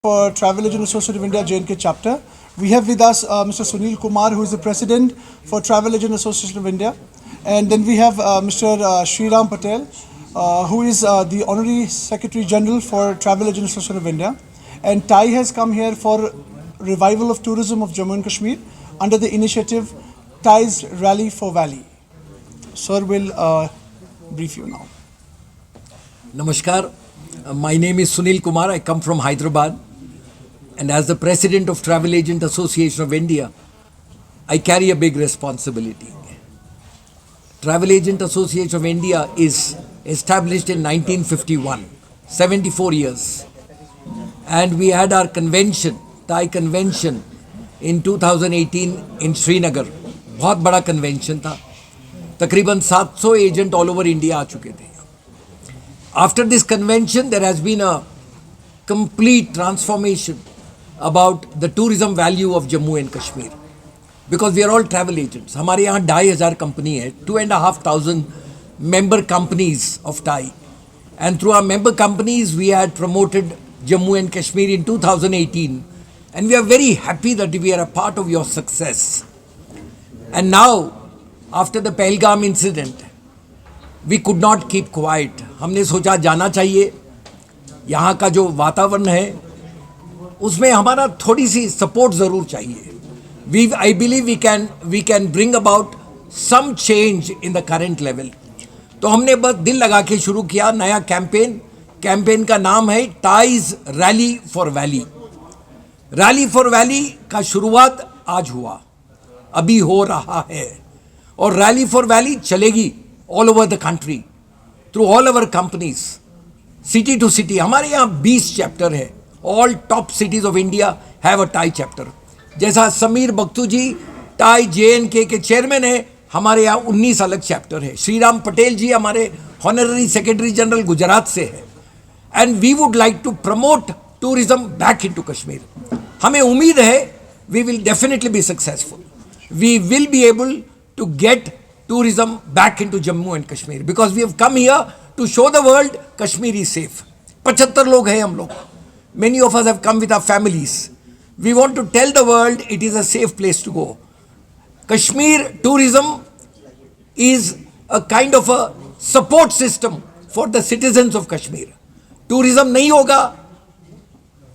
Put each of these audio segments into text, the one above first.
for Travel Agent Association of India J&K chapter. We have with us Mr. Sunil Kumar, who is the president for Travel Agent Association of India, and then we have Mr. Sriram Patel, who is the honorary secretary general for Travel Agent Association of India. And TAI has come here for revival of tourism of Jammu and Kashmir under the initiative TAI's Rally for Valley. Sir will brief you now. Namaskar. My name is Sunil Kumar. I come from Hyderabad. And as the president of Travel Agent Association of India, I carry a big responsibility. Travel Agent Association of India is established in 1951, 74 years. And we had our convention, TAI convention, in 2018 in Srinagar. बहुत बड़ा convention था. तकरीबन 700 agent all over India आ चुके थे. After this convention, there has been a complete transformation about the tourism value of Jammu and Kashmir. Because we are all travel agents. हमारे यहाँ 2,500 company है, 2,500 member companies of TAI. And through our member companies, we had promoted Jammu and Kashmir in 2018. And we are very happy that we are a part of your success. And now, after the Pahalgam incident, we could not keep quiet. हमने सोचा जाना चाहिए. यहाँ का जो वातावरण है उसमें हमारा थोड़ी सी सपोर्ट ज़रूर चाहिए. I believe we can bring about some change in the current level. तो हमने बस दिल लगा के शुरू किया नया कैंपेन का नाम है ties rally for valley. Rally for valley का शुरुआत आज हुआ, अभी हो रहा है. और रैली फॉर वैली चलेगी all over the country, through all our companies, city to city. हमारे यहाँ 20 चैप्टर है. All top cities of India have a TAI chapter. जैसा समीर बख्तू जी TAI J&K के चेयरमैन है, हमारे यहाँ 19 अलग चैप्टर है. श्रीराम पटेल जी हमारे हॉनररी सेक्रेटरी जनरल गुजरात से है. And we would like to promote tourism back into Kashmir. हमें उम्मीद है we will definitely be successful. We will be able to get tourism back into Jammu and Kashmir because we have come here to show the world Kashmir is safe. 75 लोग हैं हम लोग. Many of us have come with our families. We want to tell the world it is a safe place to go. Kashmir tourism is a kind of a support system for the citizens of Kashmir. Tourism नहीं होगा,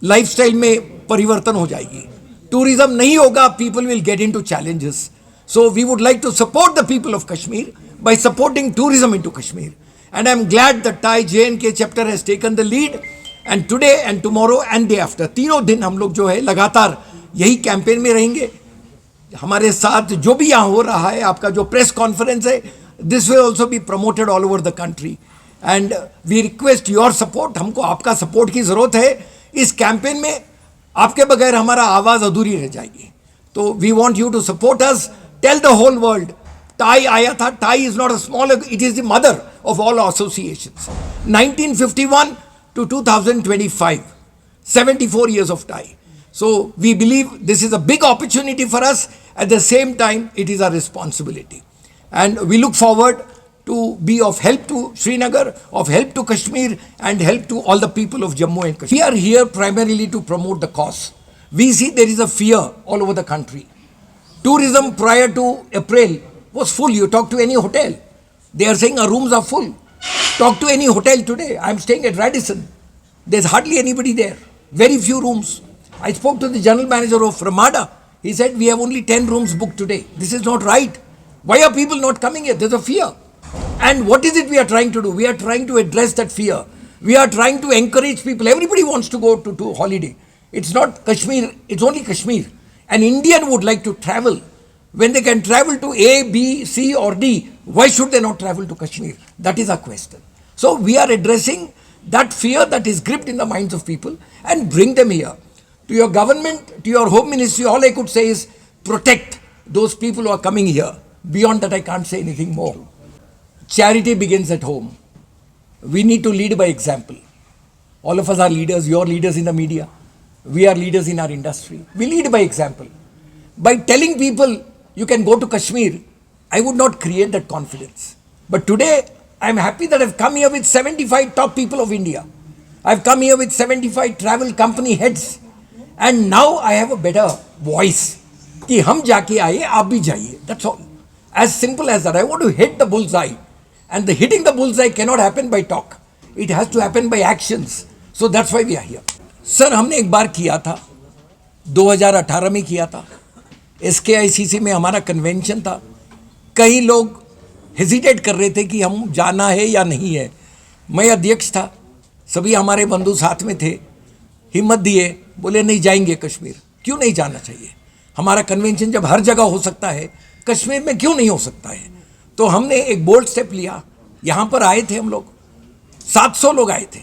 lifestyle में परिवर्तन हो जाएगी. Tourism नहीं होगा, people will get into challenges. So we would like to support the people of Kashmir by supporting tourism into Kashmir. And I am glad that TAI J&K chapter has taken the lead. And today and tomorrow and day after, तीनों दिन हम लोग जो है लगातार यही campaign में रहेंगे. हमारे साथ जो भी यहाँ हो रहा है, आपका जो प्रेस कॉन्फ्रेंस है, this will also be promoted all over the country. And we request your support. हमको आपका सपोर्ट की ज़रूरत है. इस कैंपेन में आपके बगैर हमारा आवाज़ अधूरी रह जाएगी. तो we want you to support us. Tell the whole world, TAI आया था. TAI is not a small, it is the mother of all associations. 1951 to 2025, 74 years of TAI. So we believe this is a big opportunity for us. At the same time, it is our responsibility. And we look forward to be of help to Srinagar, of help to Kashmir, and help to all the people of Jammu and Kashmir. We are here primarily to promote the cause. We see there is a fear all over the country. Tourism prior to April was full. You talk to any hotel, they are saying our rooms are full. Talk to any hotel today. I am staying at Radisson. There's hardly anybody there. Very few rooms. I spoke to the general manager of Ramada. He said we have only 10 rooms booked today. This is not right. Why are people not coming here? There's a fear. And what is it we are trying to do? We are trying to address that fear. We are trying to encourage people. Everybody wants to go to holiday. It's not Kashmir. It's only Kashmir. An Indian would like to travel. When they can travel to A, B, C or D, why should they not travel to Kashmir? That is our question. So we are addressing that fear that is gripped in the minds of people and bring them here. To your government, to your home ministry, all I could say is protect those people who are coming here. Beyond that, I can't say anything more. Charity begins at home. We need to lead by example. All of us are leaders. You're leaders in the media. We are leaders in our industry. We lead by example. By telling people you can go to Kashmir, I would not create that confidence. But today, I am happy that I have come here with 75 top people of India. I've come here with 75 travel company heads, and now I have a better voice. कि हम जाके आए, आप भी जाइए. That's all. As simple as that. I want to hit the bullseye, and the hitting the bullseye cannot happen by talk. It has to happen by actions. So that's why we are here. Sir हमने एक बार किया था, 2018 में किया था. SKICC में हमारा convention था. कई लोग हेजिटेट कर रहे थे कि हम जाना है या नहीं है. मैं अध्यक्ष था, सभी हमारे बंधु साथ में थे, हिम्मत दिए, बोले नहीं जाएंगे कश्मीर. क्यों नहीं जाना चाहिए? हमारा कन्वेंशन जब हर जगह हो सकता है, कश्मीर में क्यों नहीं हो सकता है? तो हमने एक बोल्ड स्टेप लिया. यहाँ पर आए थे हम लोग, 700 लोग आए थे.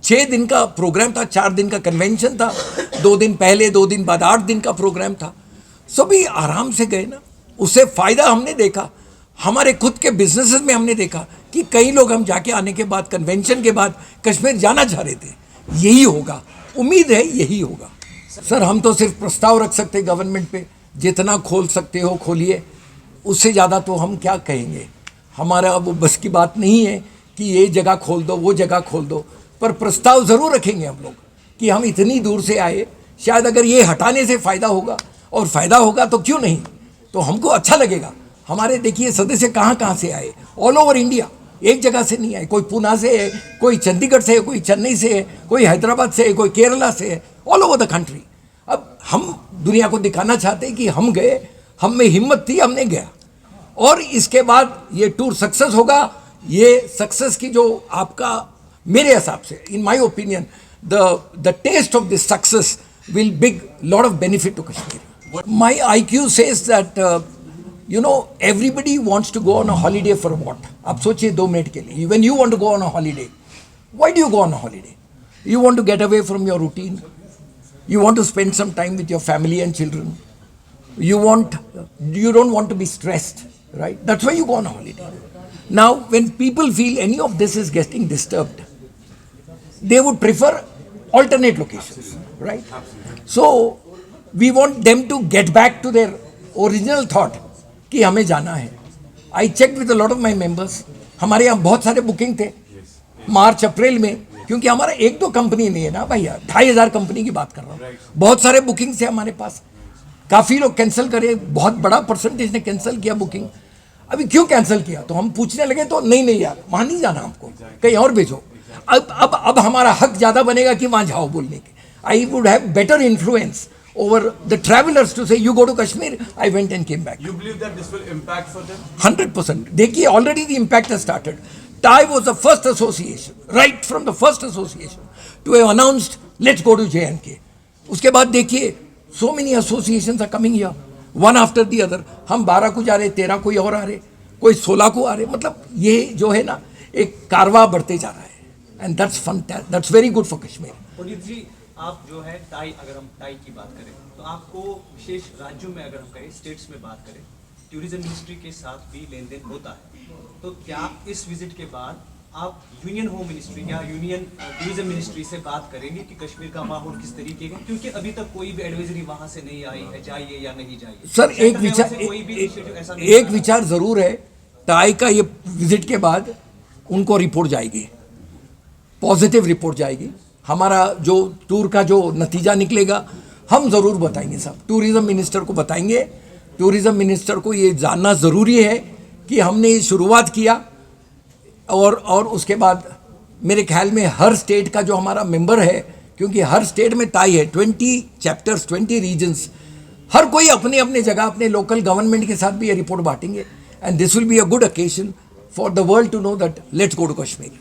6 दिन का प्रोग्राम था, 4 दिन का कन्वेंशन था, 2 दिन पहले 2 दिन बाद 8 दिन का प्रोग्राम था. सभी आराम से गए ना. उससे फ़ायदा हमने देखा, हमारे खुद के बिजनेसेस में हमने देखा कि कई लोग हम जाके आने के बाद, कन्वेंशन के बाद कश्मीर जाना चाह रहे थे. यही होगा, उम्मीद है यही होगा. सर हम तो सिर्फ प्रस्ताव रख सकते हैं गवर्नमेंट पे, जितना खोल सकते हो खोलिए, उससे ज़्यादा तो हम क्या कहेंगे. हमारा वो बस की बात नहीं है कि ये जगह खोल दो, वो जगह खोल दो, पर प्रस्ताव ज़रूर रखेंगे हम लोग कि हम इतनी दूर से आए, शायद अगर ये हटाने से फ़ायदा होगा, और फ़ायदा होगा तो क्यों नहीं, तो हमको अच्छा लगेगा. हमारे देखिए सदस्य कहाँ कहाँ से आए, ऑल ओवर इंडिया, एक जगह से नहीं आए. कोई पुणे से है, कोई चंडीगढ़ से है, कोई चेन्नई से है, कोई हैदराबाद से है, कोई केरला से है, ऑल ओवर द कंट्री. अब हम दुनिया को दिखाना चाहते हैं कि हम गए, हम में हिम्मत थी, हमने गया, और इसके बाद ये टूर सक्सेस होगा. ये सक्सेस की जो आपका, मेरे हिसाब से, in my opinion, the test of this success will big lot of benefit to Kashmir. My IQ says that you know, everybody wants to go on a holiday for what? आप सोचिए 2 मिनट के लिए. When you want to go on a holiday, why do you go on a holiday? You want to get away from your routine. You want to spend some time with your family and children. You don't want to be stressed, right? That's why you go on a holiday. Now, when people feel any of this is getting disturbed, they would prefer alternate locations, right? So, we want them to get back to their original thought कि हमें जाना है. I check with a lot of my members. हमारे यहाँ बहुत सारे booking थे मार्च अप्रैल में, क्योंकि हमारा एक तो कंपनी नहीं है ना भैया, 2500 कंपनी की बात कर रहा हूँ. बहुत सारे बुकिंग थे हमारे पास, काफ़ी लोग कैंसिल करे, बहुत बड़ा परसेंटेज ने कैंसिल किया बुकिंग. अभी क्यों कैंसिल किया, तो हम पूछने लगे तो नहीं यार, वहाँ नहीं जाना हमको, कहीं और भेजो. अब हमारा हक ज़्यादा बनेगा कि वहाँ जाओ बोलने के. I would have better influence over the travelers to say you go to Kashmir, I went and came back. You believe that this will impact for them? 100%. देखिए already the impact has started. TAI was the first association, right from the first association, to have announced let's go to J&K. उसके बाद देखिए so many associations are coming here, one after the other. हम 12 को जा रहे, 13 कोई और आ रहे, कोई 16 को आ रहे. मतलब ये जो है ना, एक कारवा बढ़ते जा रहा है, and that's fun, that's very good for Kashmir. Puneet जी, आप जो है टाई, अगर हम टाई की बात करें तो आपको विशेष राज्यों में, अगर हम कहें स्टेट्स में बात करें, टूरिज्म मिनिस्ट्री के साथ भी लेन देन होता है. तो क्या इस विजिट के बाद आप यूनियन होम मिनिस्ट्री या यूनियन टूरिज्म मिनिस्ट्री से बात करेंगे कि कश्मीर का माहौल किस तरीके का, क्योंकि अभी तक कोई भी एडवाइजरी वहां से नहीं आई है, जाइए या नहीं जाइए. सर एक विचार जरूर है. टाई का ये विजिट के बाद उनको रिपोर्ट जाएगी, पॉजिटिव रिपोर्ट जाएगी. हमारा जो टूर का जो नतीजा निकलेगा हम ज़रूर बताएंगे साहब, टूरिज़्म मिनिस्टर को बताएंगे. टूरिज़्म मिनिस्टर को ये जानना ज़रूरी है कि हमने ये शुरुआत किया, और उसके बाद मेरे ख्याल में हर स्टेट का जो हमारा मेंबर है, क्योंकि हर स्टेट में टाई है, 20 चैप्टर्स, 20 रीजन्स, हर कोई अपने अपने जगह अपने लोकल गवर्नमेंट के साथ भी ये रिपोर्ट बांटेंगे. And this will be a good occasion for the world to know that let's go to Kashmir.